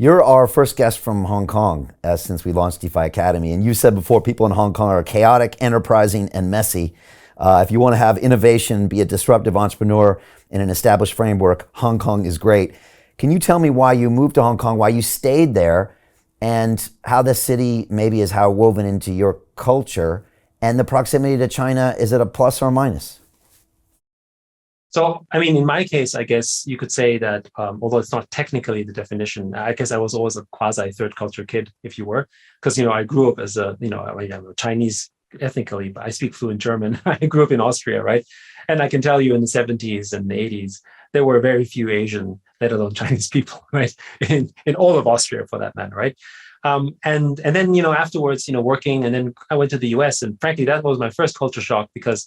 You're our first guest from Hong Kong since we launched DeFi Academy. And you said before, people in Hong Kong are chaotic, enterprising, and messy. If you want to have innovation, be a disruptive entrepreneur in an established framework, Hong Kong is great. Can you tell me why you moved to Hong Kong, why you stayed there, and how the city maybe is how woven into your culture? And the proximity to China, is it a plus or a minus? So, I mean, in my case, I guess you could say that although it's not technically the definition, I guess I was always a quasi third culture kid, if you were, because, I grew up as I'm a Chinese ethnically, but I speak fluent German. I grew up in Austria, right? And I can tell you in the 70s and the 80s, there were very few Asian, let alone Chinese people, right? In all of Austria for that matter, right? And then, afterwards, working, and then I went to the US, and frankly, that was my first culture shock because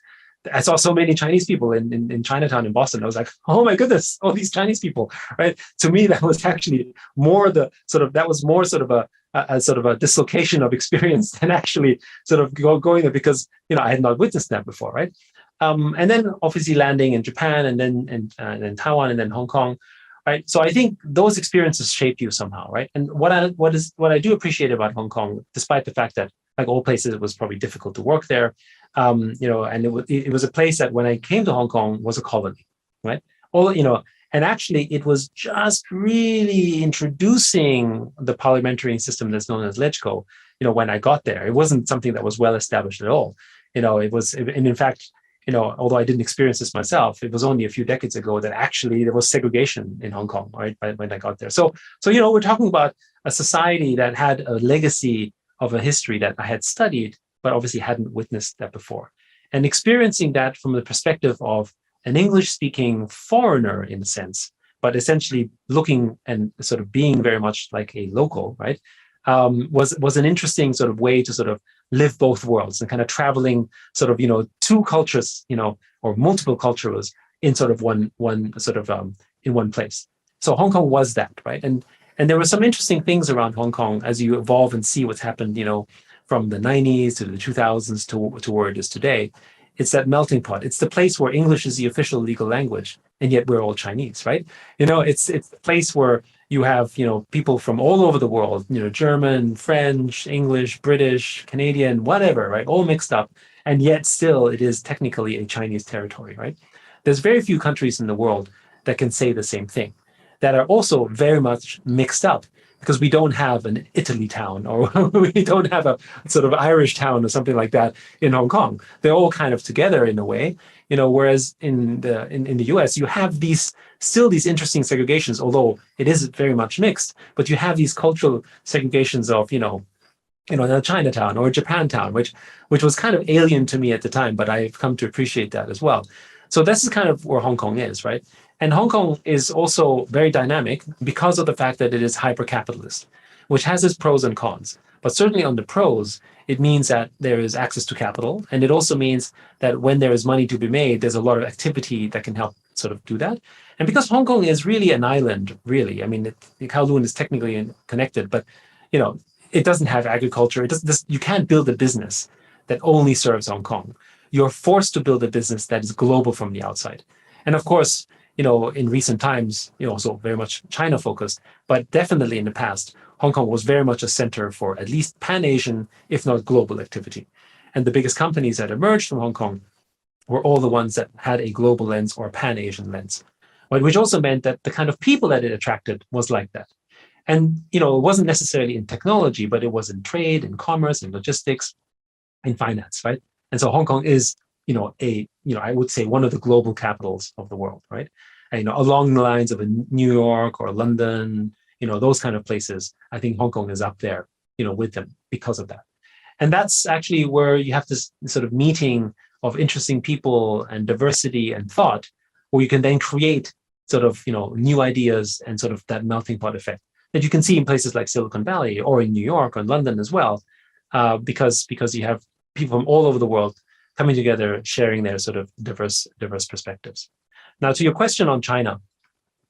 I saw so many Chinese people in Chinatown in Boston. I was like, oh my goodness, all these Chinese people, right? To me, that was actually more sort of a sort of a dislocation of experience than actually sort of going there because, I had not witnessed that before, right? And then obviously landing in Japan and then Taiwan and then Hong Kong, right? So I think those experiences shape you somehow, right? And what I do appreciate about Hong Kong, despite the fact that like all places, it was probably difficult to work there. And it was a place that when I came to Hong Kong was a colony, right? And actually it was just really introducing the parliamentary system that's known as LegCo. When I got there, it wasn't something that was well established at all. And in fact, although I didn't experience this myself, it was only a few decades ago that actually there was segregation in Hong Kong, right? When I got there. So we're talking about a society that had a legacy of a history that I had studied, but obviously hadn't witnessed that before. And experiencing that from the perspective of an English-speaking foreigner in a sense, but essentially looking and sort of being very much like a local, right, was an interesting sort of way to sort of live both worlds and kind of traveling sort of, two cultures, or multiple cultures in sort of one sort of in one place. So Hong Kong was that, right? And there were some interesting things around Hong Kong as you evolve and see what's happened, from the 90s to the 2000s to where it is today. It's that melting pot. It's the place where English is the official legal language, and yet we're all Chinese, right? It's the place where you have, people from all over the world, German, French, English, British, Canadian, whatever, right? All mixed up. And yet still it is technically a Chinese territory, right? There's very few countries in the world that can say the same thing, that are also very much mixed up because we don't have an Italy town or we don't have a sort of Irish town or something like that in Hong Kong. They're all kind of together in a way, whereas in the US, you have still these interesting segregations, although it is very much mixed, but you have these cultural segregations of, the Chinatown or Japantown, which was kind of alien to me at the time, but I've come to appreciate that as well. So this is kind of where Hong Kong is, right? And Hong Kong is also very dynamic because of the fact that it is hyper-capitalist, which has its pros and cons. But certainly on the pros, it means that there is access to capital. And it also means that when there is money to be made, there's a lot of activity that can help sort of do that. And because Hong Kong is really an island, really, I mean, Kowloon is technically connected, but, it doesn't have agriculture. You can't build a business that only serves Hong Kong. You're forced to build a business that is global from the outside. And of course, in recent times, also very much China focused, but definitely in the past, Hong Kong was very much a center for at least pan-Asian, if not global activity. And the biggest companies that emerged from Hong Kong were all the ones that had a global lens or a pan-Asian lens, which also meant that the kind of people that it attracted was like that. And, it wasn't necessarily in technology, but it was in trade, in commerce, in logistics, in finance, right? And so Hong Kong is, I would say one of the global capitals of the world, right? And, along the lines of a New York or London, those kind of places, I think Hong Kong is up there, with them because of that. And that's actually where you have this sort of meeting of interesting people and diversity and thought, where you can then create sort of, new ideas and sort of that melting pot effect that you can see in places like Silicon Valley or in New York or London as well, because you have people from all over the world coming together, sharing their sort of diverse perspectives. Now, to your question on China,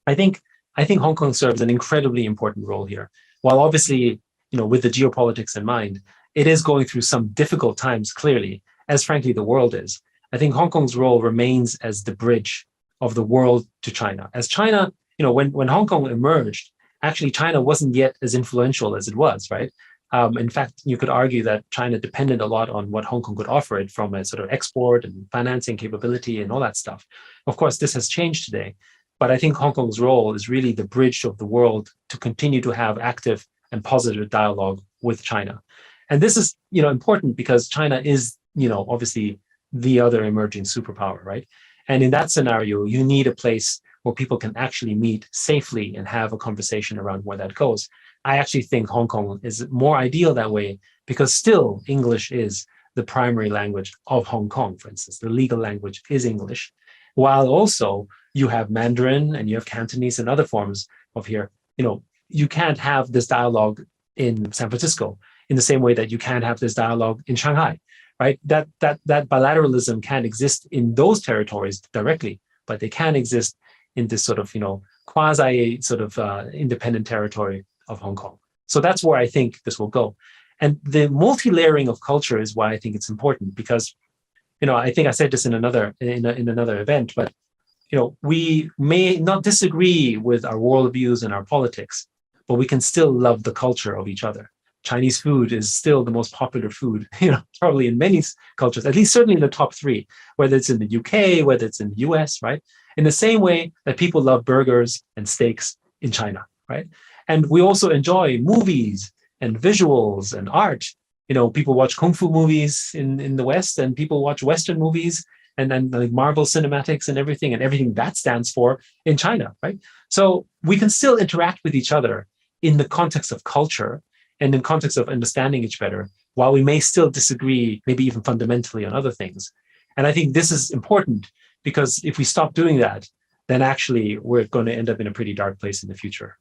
I think Hong Kong serves an incredibly important role here. While obviously, with the geopolitics in mind, it is going through some difficult times, clearly, as frankly the world is. I think Hong Kong's role remains as the bridge of the world to China. As China, when Hong Kong emerged, actually China wasn't yet as influential as it was, right? In fact, you could argue that China depended a lot on what Hong Kong could offer it from a sort of export and financing capability and all that stuff. Of course, this has changed today, but I think Hong Kong's role is really the bridge of the world to continue to have active and positive dialogue with China. And this is, important because China is, obviously the other emerging superpower, right? And in that scenario, you need a place where people can actually meet safely and have a conversation around where that goes. I actually think Hong Kong is more ideal that way because still English is the primary language of Hong Kong, for instance. The legal language is English, while also you have Mandarin and you have Cantonese and other forms of here. You can't have this dialogue in San Francisco in the same way that you can't have this dialogue in Shanghai, right? That bilateralism can't exist in those territories directly, but they can exist in this sort of, quasi sort of independent territory of Hong Kong. So that's where I think this will go. And the multi-layering of culture is why I think it's important because, I think I said this in another event, but, we may not disagree with our worldviews and our politics, but we can still love the culture of each other. Chinese food is still the most popular food, probably in many cultures, at least certainly in the top three, whether it's in the UK, whether it's in the US, right? In the same way that people love burgers and steaks in China, right? And we also enjoy movies and visuals and art. People watch Kung Fu movies in the West and people watch Western movies and then like Marvel cinematics and everything that stands for in China, right? So we can still interact with each other in the context of culture and in context of understanding each other, while we may still disagree, maybe even fundamentally on other things. And I think this is important because if we stop doing that, then actually we're going to end up in a pretty dark place in the future.